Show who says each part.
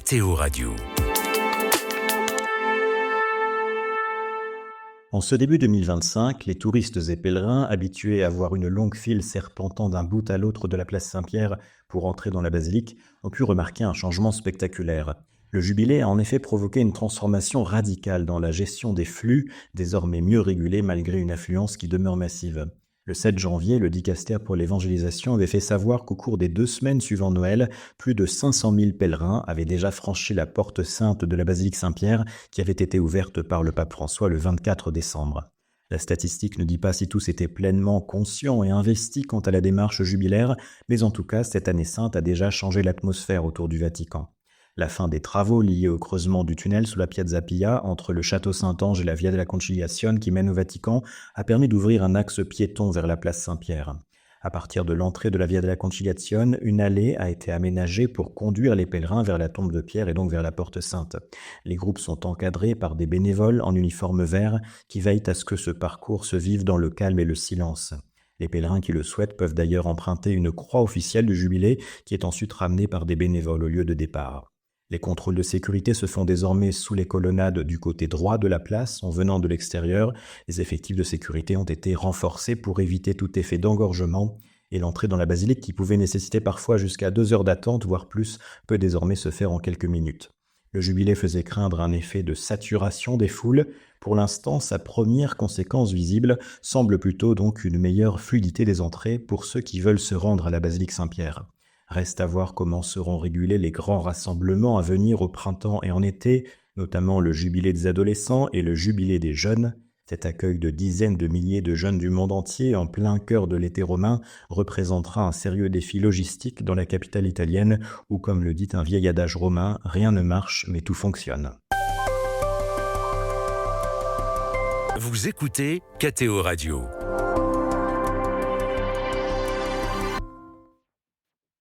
Speaker 1: KTO Radio.
Speaker 2: En ce début 2025, les touristes et pèlerins, habitués à voir une longue file serpentant d'un bout à l'autre de la place Saint-Pierre pour entrer dans la basilique, ont pu remarquer un changement spectaculaire. Le jubilé a en effet provoqué une transformation radicale dans la gestion des flux, désormais mieux régulés malgré une affluence qui demeure massive. Le 7 janvier, le dicastère pour l'évangélisation avait fait savoir qu'au cours des 2 semaines suivant Noël, plus de 500 000 pèlerins avaient déjà franchi la porte sainte de la basilique Saint-Pierre qui avait été ouverte par le pape François le 24 décembre. La statistique ne dit pas si tous étaient pleinement conscients et investis quant à la démarche jubilaire, mais en tout cas, cette année sainte a déjà changé l'atmosphère autour du Vatican. La fin des travaux liés au creusement du tunnel sous la Piazza Pia entre le château Saint-Ange et la Via della Conciliazione qui mène au Vatican a permis d'ouvrir un axe piéton vers la place Saint-Pierre. À partir de l'entrée de la Via della Conciliazione, une allée a été aménagée pour conduire les pèlerins vers la tombe de Pierre et donc vers la porte sainte. Les groupes sont encadrés par des bénévoles en uniforme vert qui veillent à ce que ce parcours se vive dans le calme et le silence. Les pèlerins qui le souhaitent peuvent d'ailleurs emprunter une croix officielle du jubilé qui est ensuite ramenée par des bénévoles au lieu de départ. Les contrôles de sécurité se font désormais sous les colonnades du côté droit de la place en venant de l'extérieur. Les effectifs de sécurité ont été renforcés pour éviter tout effet d'engorgement et l'entrée dans la basilique qui pouvait nécessiter parfois jusqu'à 2 heures d'attente, voire plus, peut désormais se faire en quelques minutes. Le jubilé faisait craindre un effet de saturation des foules. Pour l'instant, sa première conséquence visible semble plutôt donc une meilleure fluidité des entrées pour ceux qui veulent se rendre à la basilique Saint-Pierre. Reste à voir comment seront régulés les grands rassemblements à venir au printemps et en été, notamment le jubilé des adolescents et le jubilé des jeunes. Cet accueil de dizaines de milliers de jeunes du monde entier en plein cœur de l'été romain représentera un sérieux défi logistique dans la capitale italienne où, comme le dit un vieil adage romain, rien ne marche mais tout fonctionne.
Speaker 1: Vous écoutez KTO Radio.